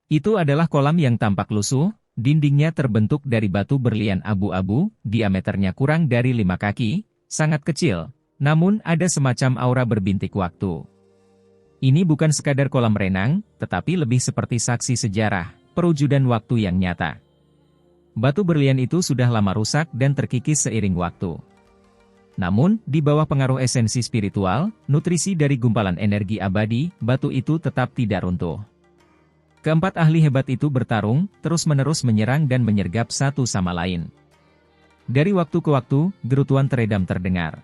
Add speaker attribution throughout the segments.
Speaker 1: Itu adalah kolam yang tampak lusuh, dindingnya terbentuk dari batu berlian abu-abu, diameternya kurang dari 5 kaki, sangat kecil, namun ada semacam aura berbintik waktu. Ini bukan sekadar kolam renang, tetapi lebih seperti saksi sejarah, perwujudan waktu yang nyata. Batu berlian itu sudah lama rusak dan terkikis seiring waktu. Namun, di bawah pengaruh esensi spiritual, nutrisi dari gumpalan energi abadi, batu itu tetap tidak runtuh. Keempat ahli hebat itu bertarung, terus-menerus menyerang dan menyergap satu sama lain. Dari waktu ke waktu, gerutuan teredam terdengar.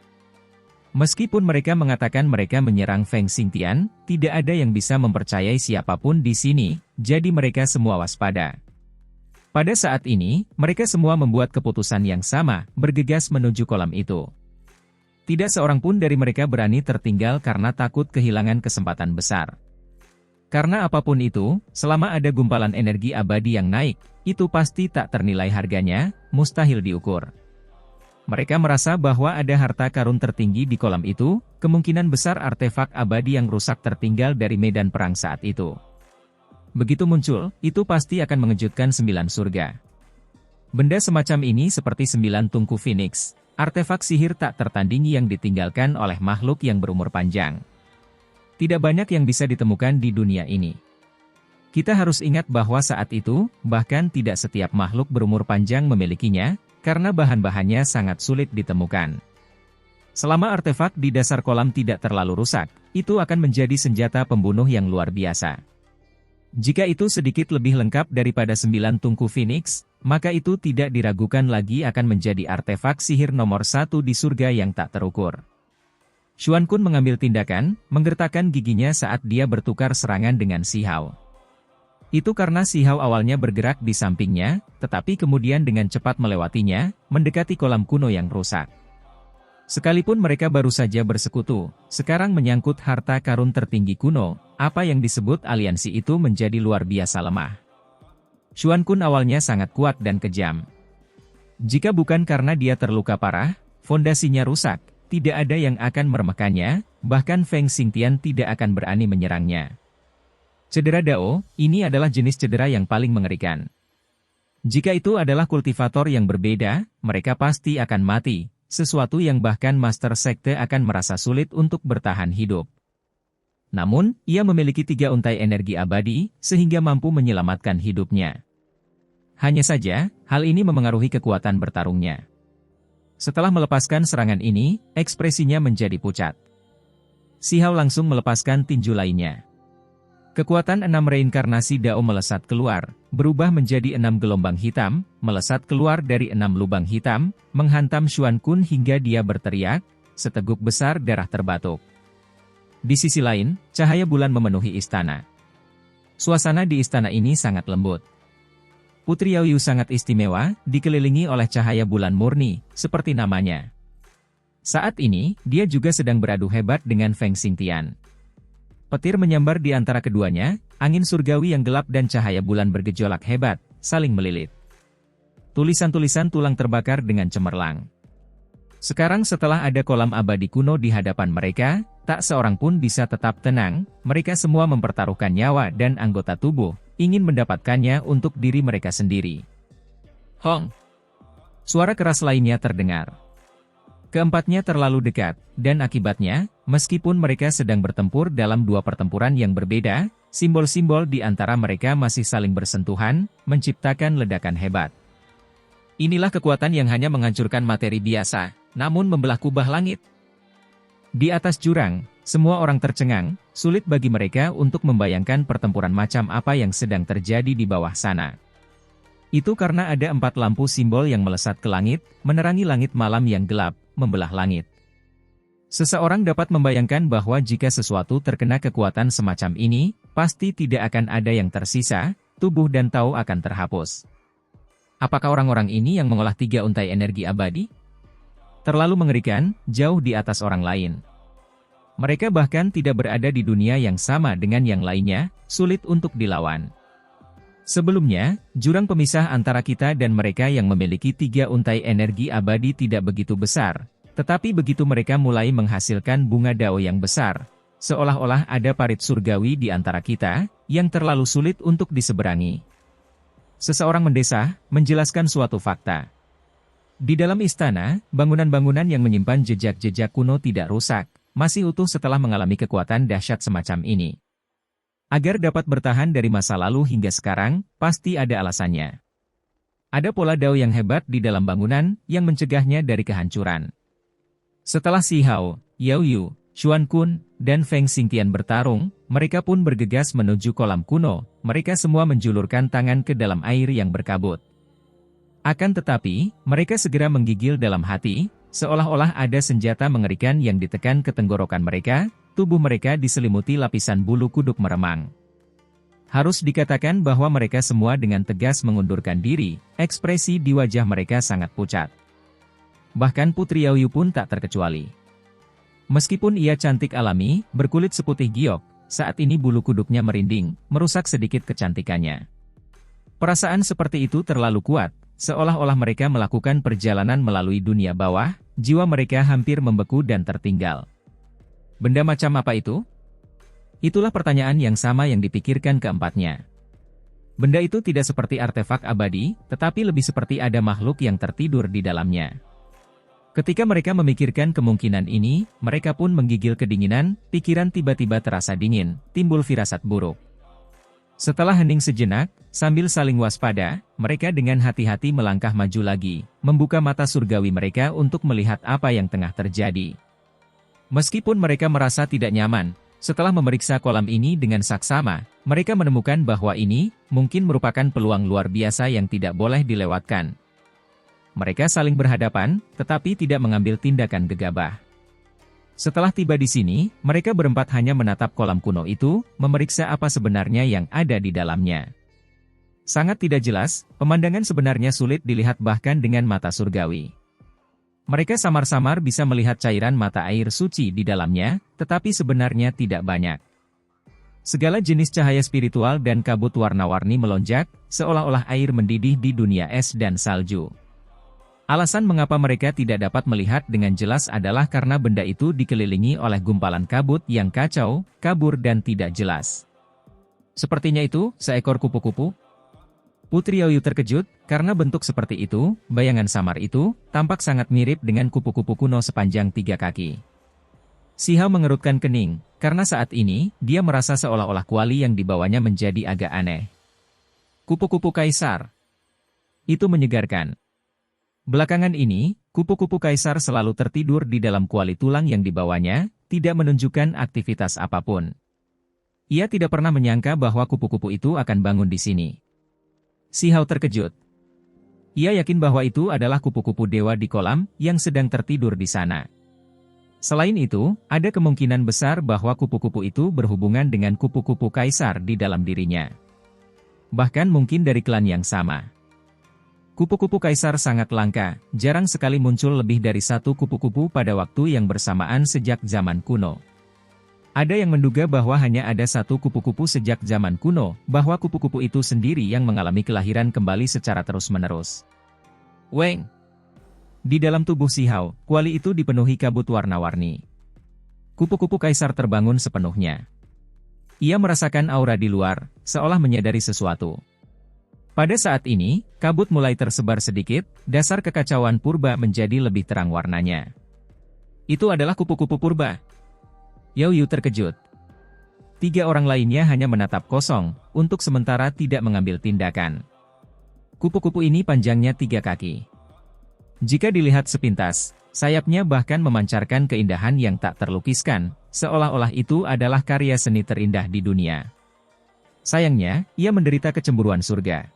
Speaker 1: Meskipun mereka mengatakan mereka menyerang Feng Xingtian, tidak ada yang bisa mempercayai siapapun di sini, jadi mereka semua waspada. Pada saat ini, mereka semua membuat keputusan yang sama, bergegas menuju kolam itu. Tidak seorang pun dari mereka berani tertinggal karena takut kehilangan kesempatan besar. Karena apapun itu, selama ada gumpalan energi abadi yang naik, itu pasti tak ternilai harganya, mustahil diukur. Mereka merasa bahwa ada harta karun tertinggi di kolam itu, kemungkinan besar artefak abadi yang rusak tertinggal dari medan perang saat itu. Begitu muncul, itu pasti akan mengejutkan 9 surga. Benda semacam ini seperti 9 tungku Phoenix, artefak sihir tak tertandingi yang ditinggalkan oleh makhluk yang berumur panjang. Tidak banyak yang bisa ditemukan di dunia ini. Kita harus ingat bahwa saat itu, bahkan tidak setiap makhluk berumur panjang memilikinya, karena bahan-bahannya sangat sulit ditemukan. Selama artefak di dasar kolam tidak terlalu rusak, itu akan menjadi senjata pembunuh yang luar biasa. Jika itu sedikit lebih lengkap daripada 9 tungku Phoenix, maka itu tidak diragukan lagi akan menjadi artefak sihir nomor 1 di surga yang tak terukur. Xuan Kun mengambil tindakan, menggertakkan giginya saat dia bertukar serangan dengan Si Hao. Itu karena Si Hao awalnya bergerak di sampingnya, tetapi kemudian dengan cepat melewatinya, mendekati kolam kuno yang rusak. Sekalipun mereka baru saja bersekutu, sekarang menyangkut harta karun tertinggi kuno, apa yang disebut aliansi itu menjadi luar biasa lemah. Xuan Kun awalnya sangat kuat dan kejam. Jika bukan karena dia terluka parah, fondasinya rusak, tidak ada yang akan meremehkannya, bahkan Feng Xingtian tidak akan berani menyerangnya. Cedera Dao, ini adalah jenis cedera yang paling mengerikan. Jika itu adalah kultivator yang berbeda, mereka pasti akan mati, sesuatu yang bahkan Master Sekte akan merasa sulit untuk bertahan hidup. Namun, ia memiliki 3 untai energi abadi, sehingga mampu menyelamatkan hidupnya. Hanya saja, hal ini memengaruhi kekuatan bertarungnya. Setelah melepaskan serangan ini, ekspresinya menjadi pucat. Si Hao langsung melepaskan tinju lainnya. Kekuatan 6 reinkarnasi Dao melesat keluar, berubah menjadi 6 gelombang hitam, melesat keluar dari 6 lubang hitam, menghantam Xuan Kun hingga dia berteriak, seteguk besar darah terbatuk. Di sisi lain, cahaya bulan memenuhi istana. Suasana di istana ini sangat lembut. Putri Yaoyu sangat istimewa, dikelilingi oleh cahaya bulan murni, seperti namanya. Saat ini, dia juga sedang beradu hebat dengan Feng Xingtian. Petir menyambar di antara keduanya, angin surgawi yang gelap dan cahaya bulan bergejolak hebat, saling melilit. Tulisan-tulisan tulang terbakar dengan cemerlang. Sekarang setelah ada kolam abadi kuno di hadapan mereka, tak seorang pun bisa tetap tenang, mereka semua mempertaruhkan nyawa dan anggota tubuh, ingin mendapatkannya untuk diri mereka sendiri. Hong! Suara keras lainnya terdengar. Keempatnya terlalu dekat, dan akibatnya, meskipun mereka sedang bertempur dalam 2 pertempuran yang berbeda, simbol-simbol di antara mereka masih saling bersentuhan, menciptakan ledakan hebat. Inilah kekuatan yang hanya menghancurkan materi biasa, namun membelah kubah langit. Di atas jurang, semua orang tercengang, sulit bagi mereka untuk membayangkan pertempuran macam apa yang sedang terjadi di bawah sana. Itu karena ada 4 lampu simbol yang melesat ke langit, menerangi langit malam yang gelap, membelah langit. Seseorang dapat membayangkan bahwa jika sesuatu terkena kekuatan semacam ini, pasti tidak akan ada yang tersisa, tubuh dan Tao akan terhapus. Apakah orang-orang ini yang mengolah 3 untai energi abadi? Terlalu mengerikan, jauh di atas orang lain. Mereka bahkan tidak berada di dunia yang sama dengan yang lainnya, sulit untuk dilawan. Sebelumnya, jurang pemisah antara kita dan mereka yang memiliki 3 untai energi abadi tidak begitu besar, tetapi begitu mereka mulai menghasilkan bunga Dao yang besar, seolah-olah ada parit surgawi di antara kita, yang terlalu sulit untuk diseberangi. Seseorang mendesah, menjelaskan suatu fakta. Di dalam istana, bangunan-bangunan yang menyimpan jejak-jejak kuno tidak rusak, masih utuh setelah mengalami kekuatan dahsyat semacam ini. Agar dapat bertahan dari masa lalu hingga sekarang, pasti ada alasannya. Ada pola dao yang hebat di dalam bangunan yang mencegahnya dari kehancuran. Setelah Si Hao, Yao Yu, Xuan Kun, dan Feng Xingtian bertarung, mereka pun bergegas menuju kolam kuno. Mereka semua menjulurkan tangan ke dalam air yang berkabut. Akan tetapi, mereka segera menggigil dalam hati, seolah-olah ada senjata mengerikan yang ditekan ke tenggorokan mereka, tubuh mereka diselimuti lapisan bulu kuduk meremang. Harus dikatakan bahwa mereka semua dengan tegas mengundurkan diri, ekspresi di wajah mereka sangat pucat. Bahkan Putri Yao Yu pun tak terkecuali. Meskipun ia cantik alami, berkulit seputih giok, saat ini bulu kuduknya merinding, merusak sedikit kecantikannya. Perasaan seperti itu terlalu kuat, seolah-olah mereka melakukan perjalanan melalui dunia bawah, jiwa mereka hampir membeku dan tertinggal. Benda macam apa itu? Itulah pertanyaan yang sama yang dipikirkan keempatnya. Benda itu tidak seperti artefak abadi, tetapi lebih seperti ada makhluk yang tertidur di dalamnya. Ketika mereka memikirkan kemungkinan ini, mereka pun menggigil kedinginan, pikiran tiba-tiba terasa dingin, timbul firasat buruk. Setelah hening sejenak, sambil saling waspada, mereka dengan hati-hati melangkah maju lagi, membuka mata surgawi mereka untuk melihat apa yang tengah terjadi. Meskipun mereka merasa tidak nyaman, setelah memeriksa kolam ini dengan saksama, mereka menemukan bahwa ini mungkin merupakan peluang luar biasa yang tidak boleh dilewatkan. Mereka saling berhadapan, tetapi tidak mengambil tindakan gegabah. Setelah tiba di sini, mereka berempat hanya menatap kolam kuno itu, memeriksa apa sebenarnya yang ada di dalamnya. Sangat tidak jelas, pemandangan sebenarnya sulit dilihat bahkan dengan mata surgawi. Mereka samar-samar bisa melihat cairan mata air suci di dalamnya, tetapi sebenarnya tidak banyak. Segala jenis cahaya spiritual dan kabut warna-warni melonjak, seolah-olah air mendidih di dunia es dan salju. Alasan mengapa mereka tidak dapat melihat dengan jelas adalah karena benda itu dikelilingi oleh gumpalan kabut yang kacau, kabur dan tidak jelas. Sepertinya itu, seekor kupu-kupu. Putri Yao Yu terkejut, karena bentuk seperti itu, bayangan samar itu, tampak sangat mirip dengan kupu-kupu kuno sepanjang 3 kaki. Si Hao mengerutkan kening, karena saat ini, dia merasa seolah-olah kuali yang dibawanya menjadi agak aneh. Kupu-kupu kaisar. Itu menyegarkan. Belakangan ini, kupu-kupu kaisar selalu tertidur di dalam kuali tulang yang dibawanya, tidak menunjukkan aktivitas apapun. Ia tidak pernah menyangka bahwa kupu-kupu itu akan bangun di sini. Si Hao terkejut. Ia yakin bahwa itu adalah kupu-kupu dewa di kolam yang sedang tertidur di sana. Selain itu, ada kemungkinan besar bahwa kupu-kupu itu berhubungan dengan kupu-kupu kaisar di dalam dirinya. Bahkan mungkin dari klan yang sama. Kupu-kupu kaisar sangat langka, jarang sekali muncul lebih dari satu kupu-kupu pada waktu yang bersamaan sejak zaman kuno. Ada yang menduga bahwa hanya ada satu kupu-kupu sejak zaman kuno, bahwa kupu-kupu itu sendiri yang mengalami kelahiran kembali secara terus-menerus. Weng! Di dalam tubuh Si Hao, kuali itu dipenuhi kabut warna-warni. Kupu-kupu kaisar terbangun sepenuhnya. Ia merasakan aura di luar, seolah menyadari sesuatu. Pada saat ini, kabut mulai tersebar sedikit, dasar kekacauan purba menjadi lebih terang warnanya. Itu adalah kupu-kupu purba. Yao Yu terkejut. 3 orang lainnya hanya menatap kosong, untuk sementara tidak mengambil tindakan. Kupu-kupu ini panjangnya 3 kaki. Jika dilihat sepintas, sayapnya bahkan memancarkan keindahan yang tak terlukiskan, seolah-olah itu adalah karya seni terindah di dunia. Sayangnya, ia menderita kecemburuan surga.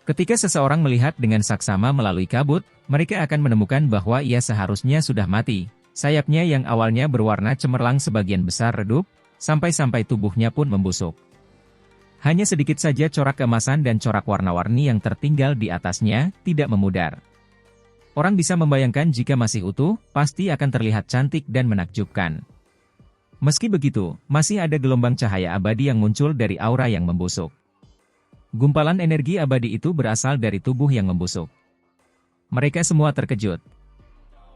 Speaker 1: Ketika seseorang melihat dengan saksama melalui kabut, mereka akan menemukan bahwa ia seharusnya sudah mati. Sayapnya yang awalnya berwarna cemerlang sebagian besar redup, sampai-sampai tubuhnya pun membusuk. Hanya sedikit saja corak keemasan dan corak warna-warni yang tertinggal di atasnya, tidak memudar. Orang bisa membayangkan jika masih utuh, pasti akan terlihat cantik dan menakjubkan. Meski begitu, masih ada gelombang cahaya abadi yang muncul dari aura yang membusuk. Gumpalan energi abadi itu berasal dari tubuh yang membusuk. Mereka semua terkejut.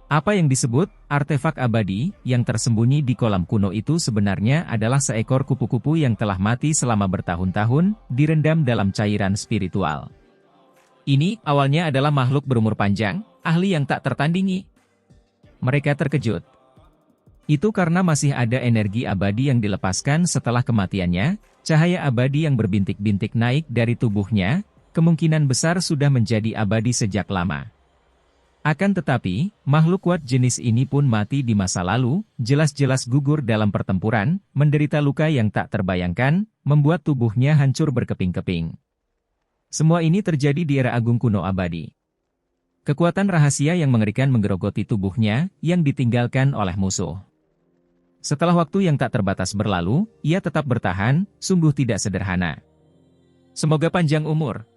Speaker 1: Apa yang disebut artefak abadi yang tersembunyi di kolam kuno itu sebenarnya adalah seekor kupu-kupu yang telah mati selama bertahun-tahun, direndam dalam cairan spiritual. Ini awalnya adalah makhluk berumur panjang, ahli yang tak tertandingi. Mereka terkejut. Itu karena masih ada energi abadi yang dilepaskan setelah kematiannya, cahaya abadi yang berbintik-bintik naik dari tubuhnya, kemungkinan besar sudah menjadi abadi sejak lama. Akan tetapi, makhluk kuat jenis ini pun mati di masa lalu, jelas-jelas gugur dalam pertempuran, menderita luka yang tak terbayangkan, membuat tubuhnya hancur berkeping-keping. Semua ini terjadi di era agung kuno abadi. Kekuatan rahasia yang mengerikan menggerogoti tubuhnya, yang ditinggalkan oleh musuh. Setelah waktu yang tak terbatas berlalu, ia tetap bertahan, sungguh tidak sederhana. Semoga panjang umur.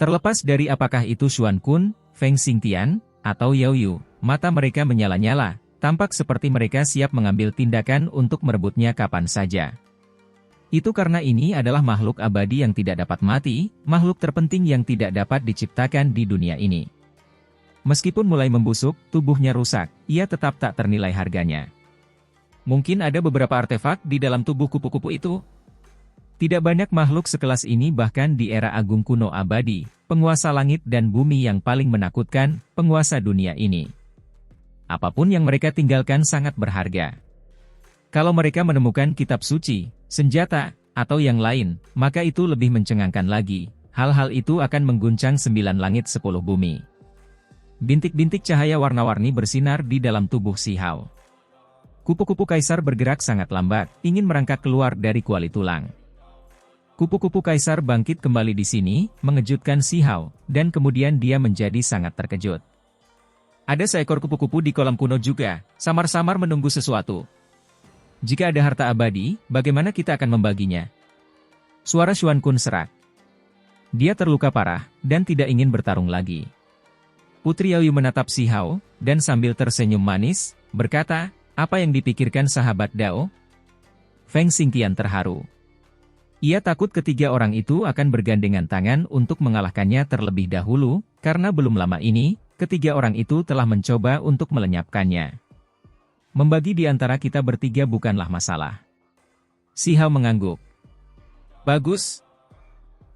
Speaker 1: Terlepas dari apakah itu Xuan Kun, Feng Xingtian, atau Yao Yu, mata mereka menyala-nyala, tampak seperti mereka siap mengambil tindakan untuk merebutnya kapan saja. Itu karena ini adalah makhluk abadi yang tidak dapat mati, makhluk terpenting yang tidak dapat diciptakan di dunia ini. Meskipun mulai membusuk, tubuhnya rusak, ia tetap tak ternilai harganya. Mungkin ada beberapa artefak di dalam tubuh kupu-kupu itu. Tidak banyak makhluk sekelas ini bahkan di era agung kuno abadi, penguasa langit dan bumi yang paling menakutkan, penguasa dunia ini. Apapun yang mereka tinggalkan sangat berharga. Kalau mereka menemukan kitab suci, senjata, atau yang lain, maka itu lebih mencengangkan lagi. Hal-hal itu akan mengguncang 9 langit 10 bumi. Bintik-bintik cahaya warna-warni bersinar di dalam tubuh Si Hao. Kupu-kupu kaisar bergerak sangat lambat, ingin merangkak keluar dari kuali tulang. Kupu-kupu kaisar bangkit kembali di sini, mengejutkan Si Hao, dan kemudian dia menjadi sangat terkejut. Ada seekor kupu-kupu di kolam kuno juga, samar-samar menunggu sesuatu. Jika ada harta abadi, bagaimana kita akan membaginya? Suara Xuan Kun serak. Dia terluka parah, dan tidak ingin bertarung lagi. Putri Yao Yu menatap Si Hao, dan sambil tersenyum manis, berkata, apa yang dipikirkan sahabat Dao? Feng Xingtian terharu. Ia takut ketiga orang itu akan bergandengan tangan untuk mengalahkannya terlebih dahulu, karena belum lama ini, ketiga orang itu telah mencoba untuk melenyapkannya. Membagi di antara kita bertiga bukanlah masalah. Si Hao mengangguk. Bagus.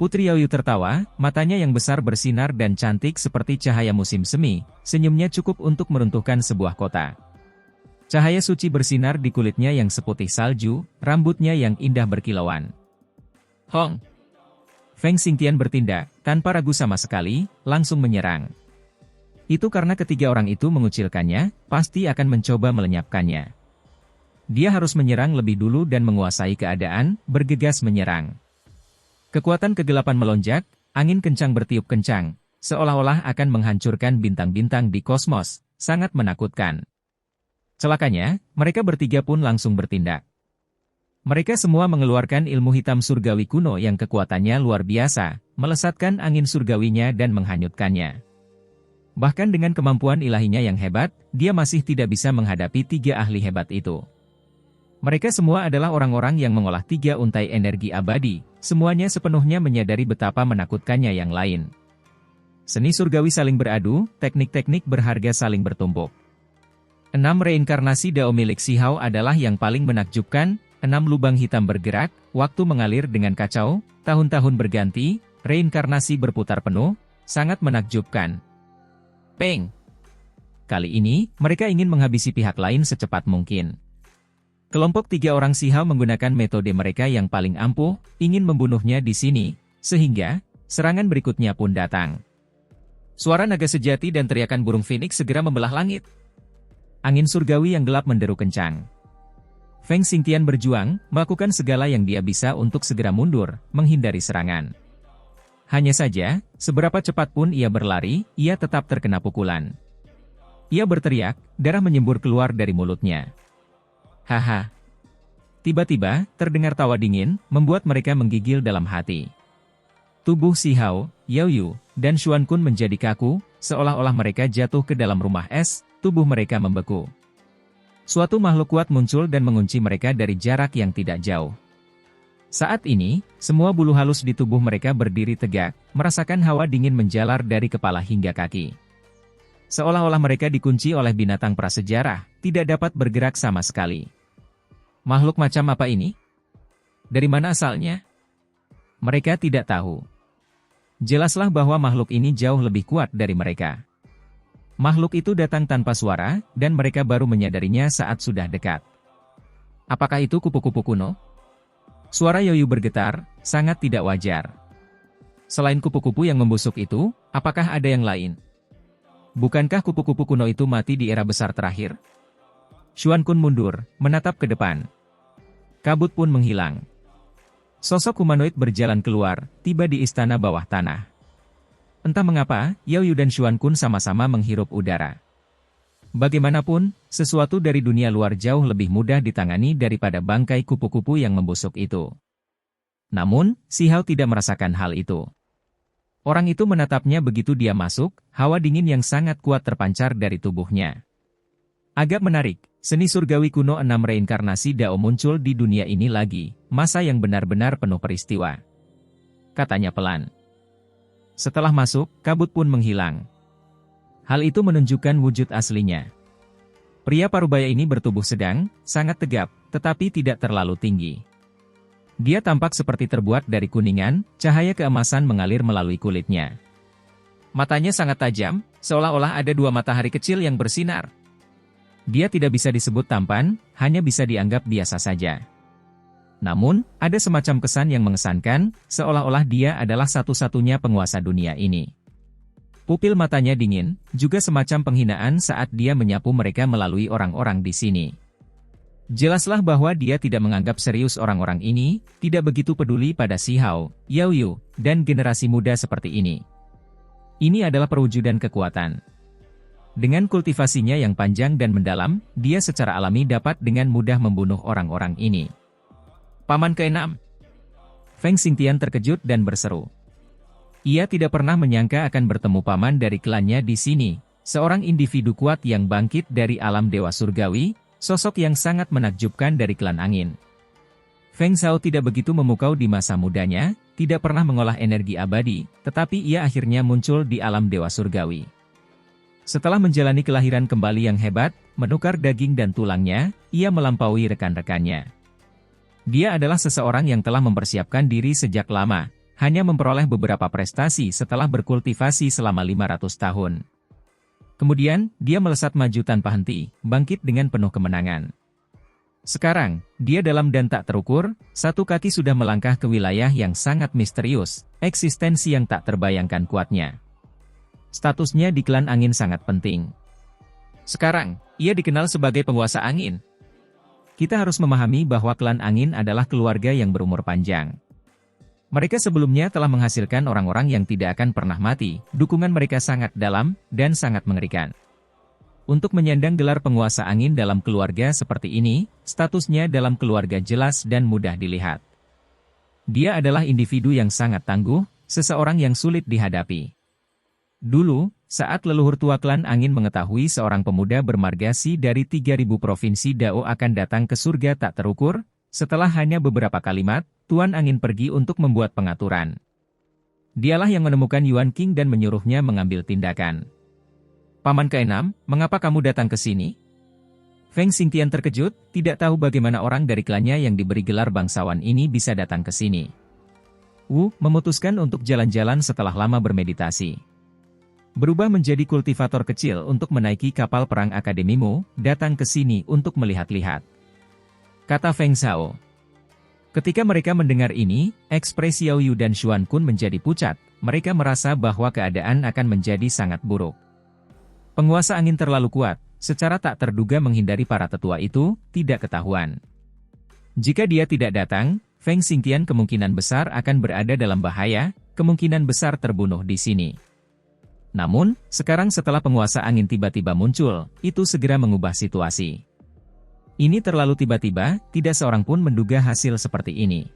Speaker 1: Putri Yao Yu tertawa, matanya yang besar bersinar dan cantik seperti cahaya musim semi, senyumnya cukup untuk meruntuhkan sebuah kota. Cahaya suci bersinar di kulitnya yang seputih salju, rambutnya yang indah berkilauan. Hong! Feng Xingtian bertindak, tanpa ragu sama sekali, langsung menyerang. Itu karena ketiga orang itu mengucilkannya, pasti akan mencoba melenyapkannya. Dia harus menyerang lebih dulu dan menguasai keadaan, bergegas menyerang. Kekuatan kegelapan melonjak, angin kencang bertiup kencang, seolah-olah akan menghancurkan bintang-bintang di kosmos, sangat menakutkan. Celakanya, mereka bertiga pun langsung bertindak. Mereka semua mengeluarkan ilmu hitam surgawi kuno yang kekuatannya luar biasa, melesatkan angin surgawinya dan menghanyutkannya. Bahkan dengan kemampuan ilahinya yang hebat, dia masih tidak bisa menghadapi tiga ahli hebat itu. Mereka semua adalah orang-orang yang mengolah tiga untai energi abadi, semuanya sepenuhnya menyadari betapa menakutkannya yang lain. Seni surgawi saling beradu, teknik-teknik berharga saling bertumpuk. 6 reinkarnasi Dao milik Si Hao adalah yang paling menakjubkan. 6 lubang hitam bergerak, waktu mengalir dengan kacau, tahun-tahun berganti, reinkarnasi berputar penuh, sangat menakjubkan. Peng! Kali ini, mereka ingin menghabisi pihak lain secepat mungkin. Kelompok 3 orang Si Hao menggunakan metode mereka yang paling ampuh, ingin membunuhnya di sini, sehingga, serangan berikutnya pun datang. Suara naga sejati dan teriakan burung phoenix segera membelah langit. Angin surgawi yang gelap menderu kencang. Feng Xingtian berjuang, melakukan segala yang dia bisa untuk segera mundur, menghindari serangan. Hanya saja, seberapa cepat pun ia berlari, ia tetap terkena pukulan. Ia berteriak, darah menyembur keluar dari mulutnya. Haha. Tiba-tiba, terdengar tawa dingin, membuat mereka menggigil dalam hati. Tubuh Si Hao, Yao Yu, dan Xuan Kun menjadi kaku, seolah-olah mereka jatuh ke dalam rumah es, tubuh mereka membeku. Suatu makhluk kuat muncul dan mengunci mereka dari jarak yang tidak jauh. Saat ini, semua bulu halus di tubuh mereka berdiri tegak, merasakan hawa dingin menjalar dari kepala hingga kaki. Seolah-olah mereka dikunci oleh binatang prasejarah, tidak dapat bergerak sama sekali. Makhluk macam apa ini? Dari mana asalnya? Mereka tidak tahu. Jelaslah bahwa makhluk ini jauh lebih kuat dari mereka. Makhluk itu datang tanpa suara, dan mereka baru menyadarinya saat sudah dekat. Apakah itu kupu-kupu kuno? Suara Yoyu bergetar, sangat tidak wajar. Selain kupu-kupu yang membusuk itu, apakah ada yang lain? Bukankah kupu-kupu kuno itu mati di era besar terakhir? Xuan Kun mundur, menatap ke depan. Kabut pun menghilang. Sosok humanoid berjalan keluar, tiba di istana bawah tanah. Entah mengapa, Yao Yu dan Xuan Kun sama-sama menghirup udara. Bagaimanapun, sesuatu dari dunia luar jauh lebih mudah ditangani daripada bangkai kupu-kupu yang membusuk itu. Namun, Si Hao tidak merasakan hal itu. Orang itu menatapnya begitu dia masuk, hawa dingin yang sangat kuat terpancar dari tubuhnya. Agak menarik, seni surgawi kuno 6 reinkarnasi Dao muncul di dunia ini lagi, masa yang benar-benar penuh peristiwa. Katanya pelan. Setelah masuk, kabut pun menghilang. Hal itu menunjukkan wujud aslinya. Pria parubaya ini bertubuh sedang, sangat tegap, tetapi tidak terlalu tinggi. Dia tampak seperti terbuat dari kuningan, cahaya keemasan mengalir melalui kulitnya. Matanya sangat tajam, seolah-olah ada 2 matahari kecil yang bersinar. Dia tidak bisa disebut tampan, hanya bisa dianggap biasa saja. Namun, ada semacam kesan yang mengesankan, seolah-olah dia adalah satu-satunya penguasa dunia ini. Pupil matanya dingin, juga semacam penghinaan saat dia menyapu mereka melalui orang-orang di sini. Jelaslah bahwa dia tidak menganggap serius orang-orang ini, tidak begitu peduli pada Si Hao, Yao Yu, dan generasi muda seperti ini. Ini adalah perwujudan kekuatan. Dengan kultivasinya yang panjang dan mendalam, dia secara alami dapat dengan mudah membunuh orang-orang ini. Paman ke-6. Feng Xingtian terkejut dan berseru. Ia tidak pernah menyangka akan bertemu paman dari klannya di sini, seorang individu kuat yang bangkit dari alam dewa surgawi, sosok yang sangat menakjubkan dari klan angin. Feng Zhao tidak begitu memukau di masa mudanya, tidak pernah mengolah energi abadi, tetapi ia akhirnya muncul di alam dewa surgawi. Setelah menjalani kelahiran kembali yang hebat, menukar daging dan tulangnya, ia melampaui rekan-rekannya. Dia adalah seseorang yang telah mempersiapkan diri sejak lama, hanya memperoleh beberapa prestasi setelah berkultivasi selama 500 tahun. Kemudian, dia melesat maju tanpa henti, bangkit dengan penuh kemenangan. Sekarang, dia dalam dan tak terukur, satu kaki sudah melangkah ke wilayah yang sangat misterius, eksistensi yang tak terbayangkan kuatnya. Statusnya di klan angin sangat penting. Sekarang, ia dikenal sebagai penguasa angin. Kita harus memahami bahwa klan angin adalah keluarga yang berumur panjang. Mereka sebelumnya telah menghasilkan orang-orang yang tidak akan pernah mati, dukungan mereka sangat dalam, dan sangat mengerikan. Untuk menyandang gelar penguasa angin dalam keluarga seperti ini, statusnya dalam keluarga jelas dan mudah dilihat. Dia adalah individu yang sangat tangguh, seseorang yang sulit dihadapi. Dulu, saat leluhur tua klan angin mengetahui seorang pemuda bermargasi dari 3.000 provinsi Dao akan datang ke surga tak terukur, setelah hanya beberapa kalimat, Tuan Angin pergi untuk membuat pengaturan. Dialah yang menemukan Yuan King dan menyuruhnya mengambil tindakan. Paman ke-6, mengapa kamu datang ke sini? Feng Xingtian terkejut, tidak tahu bagaimana orang dari klannya yang diberi gelar bangsawan ini bisa datang ke sini. Wu memutuskan untuk jalan-jalan setelah lama bermeditasi. Berubah menjadi kultivator kecil untuk menaiki kapal perang akademimu, datang ke sini untuk melihat-lihat. Kata Feng Zhao. Ketika mereka mendengar ini, ekspresi Yao Yu dan Xuan Kun menjadi pucat, mereka merasa bahwa keadaan akan menjadi sangat buruk. Penguasa angin terlalu kuat, secara tak terduga menghindari para tetua itu, tidak ketahuan. Jika dia tidak datang, Feng Xingtian kemungkinan besar akan berada dalam bahaya, kemungkinan besar terbunuh di sini. Namun, sekarang setelah penguasa angin tiba-tiba muncul, itu segera mengubah situasi. Ini terlalu tiba-tiba, tidak seorang pun menduga hasil seperti ini.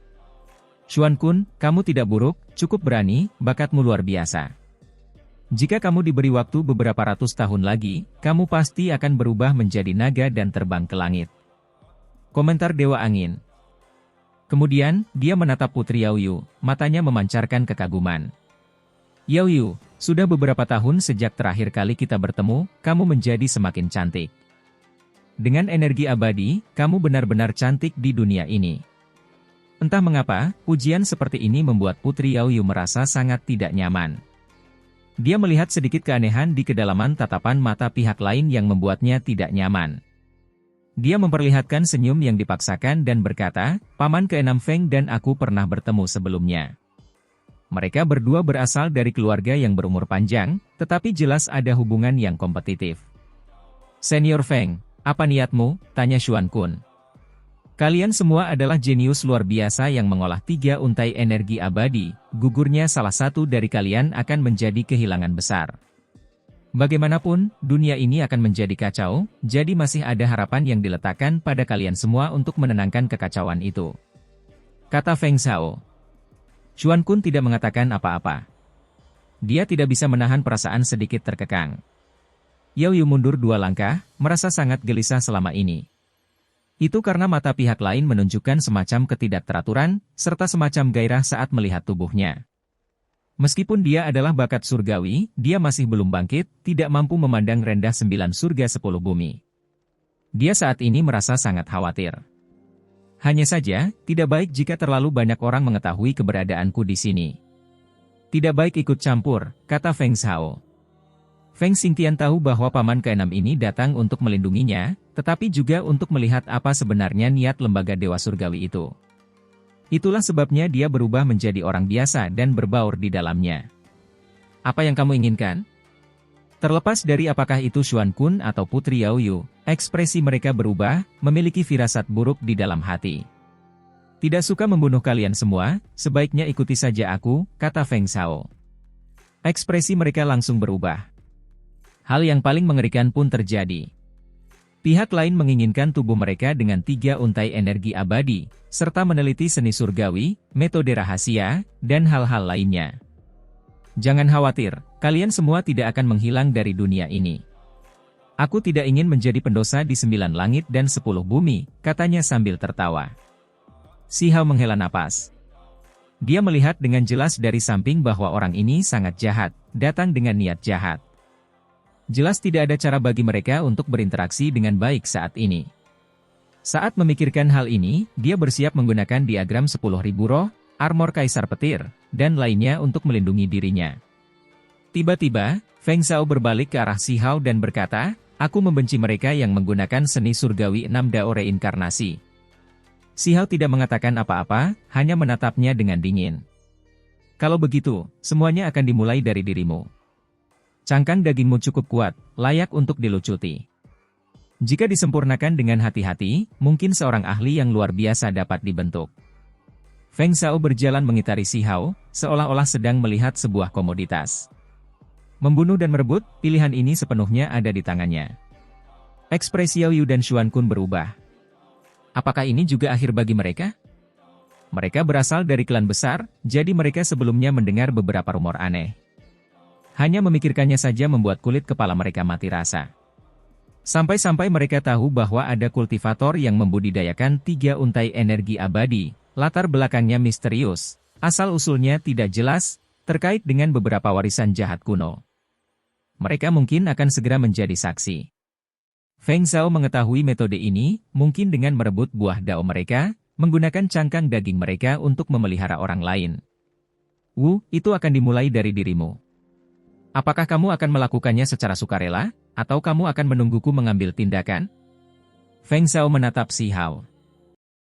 Speaker 1: Xuan Kun, kamu tidak buruk, cukup berani, bakatmu luar biasa. Jika kamu diberi waktu beberapa ratus tahun lagi, kamu pasti akan berubah menjadi naga dan terbang ke langit. Komentar Dewa Angin. Kemudian, dia menatap Putri Yao Yu, matanya memancarkan kekaguman. Yao Yu, Sudah beberapa tahun sejak terakhir kali kita bertemu, kamu menjadi semakin cantik. Dengan energi abadi, kamu benar-benar cantik di dunia ini. Entah mengapa, pujian seperti ini membuat Putri Yaoyu merasa sangat tidak nyaman. Dia melihat sedikit keanehan di kedalaman tatapan mata pihak lain yang membuatnya tidak nyaman. Dia memperlihatkan senyum yang dipaksakan dan berkata, "Paman keenam Feng dan aku pernah bertemu sebelumnya. Mereka berdua berasal dari keluarga yang berumur panjang, tetapi jelas ada hubungan yang kompetitif." "Senior Feng, apa niatmu?" tanya Xuan Kun. "Kalian semua adalah jenius luar biasa yang mengolah 3 untai energi abadi, gugurnya salah satu dari kalian akan menjadi kehilangan besar. Bagaimanapun, dunia ini akan menjadi kacau, jadi masih ada harapan yang diletakkan pada kalian semua untuk menenangkan kekacauan itu," kata Feng Zhao. Xuan Kun tidak mengatakan apa-apa. Dia tidak bisa menahan perasaan sedikit terkekang. Yaoyu mundur 2 langkah, merasa sangat gelisah selama ini. Itu karena mata pihak lain menunjukkan semacam ketidakteraturan, serta semacam gairah saat melihat tubuhnya. Meskipun dia adalah bakat surgawi, dia masih belum bangkit, tidak mampu memandang rendah 9 surga 10 bumi. Dia saat ini merasa sangat khawatir. Hanya saja, tidak baik jika terlalu banyak orang mengetahui keberadaanku di sini. "Tidak baik ikut campur," kata Feng Zhao. Feng Xingtian tahu bahwa paman keenam ini datang untuk melindunginya, tetapi juga untuk melihat apa sebenarnya niat lembaga Dewa Surgawi itu. Itulah sebabnya dia berubah menjadi orang biasa dan berbaur di dalamnya. "Apa yang kamu inginkan?" Terlepas dari apakah itu Xuan Kun atau Putri Yaoyu, ekspresi mereka berubah, memiliki firasat buruk di dalam hati. "Tidak suka membunuh kalian semua, sebaiknya ikuti saja aku," kata Feng Zhao. Ekspresi mereka langsung berubah. Hal yang paling mengerikan pun terjadi. Pihak lain menginginkan tubuh mereka dengan 3 untai energi abadi, serta meneliti seni surgawi, metode rahasia, dan hal-hal lainnya. "Jangan khawatir, kalian semua tidak akan menghilang dari dunia ini. Aku tidak ingin menjadi pendosa di 9 langit dan 10 bumi," katanya sambil tertawa. Si Hao menghela napas. Dia melihat dengan jelas dari samping bahwa orang ini sangat jahat, datang dengan niat jahat. Jelas tidak ada cara bagi mereka untuk berinteraksi dengan baik saat ini. Saat memikirkan hal ini, dia bersiap menggunakan diagram 10.000 roh, armor kaisar petir, dan lainnya untuk melindungi dirinya. Tiba-tiba, Feng Zhao berbalik ke arah Si Hao dan berkata, "Aku membenci mereka yang menggunakan seni surgawi 6 Dao reinkarnasi." Si Hao tidak mengatakan apa-apa, hanya menatapnya dengan dingin. "Kalau begitu, semuanya akan dimulai dari dirimu. Cangkang dagingmu cukup kuat, layak untuk dilucuti. Jika disempurnakan dengan hati-hati, mungkin seorang ahli yang luar biasa dapat dibentuk." Feng Zhao berjalan mengitari Si Hao, seolah-olah sedang melihat sebuah komoditas. Membunuh dan merebut, pilihan ini sepenuhnya ada di tangannya. Ekspresi Yaoyu dan Xuan Kun berubah. Apakah ini juga akhir bagi mereka? Mereka berasal dari klan besar, jadi mereka sebelumnya mendengar beberapa rumor aneh. Hanya memikirkannya saja membuat kulit kepala mereka mati rasa. Sampai-sampai mereka tahu bahwa ada kultivator yang membudidayakan 3 untai energi abadi, latar belakangnya misterius, asal-usulnya tidak jelas, terkait dengan beberapa warisan jahat kuno. Mereka mungkin akan segera menjadi saksi. Feng Zhao mengetahui metode ini, mungkin dengan merebut buah dao mereka, menggunakan cangkang daging mereka untuk memelihara orang lain. Itu akan dimulai dari dirimu. Apakah kamu akan melakukannya secara sukarela, atau kamu akan menungguku mengambil tindakan?" Feng Zhao menatap Si Hao.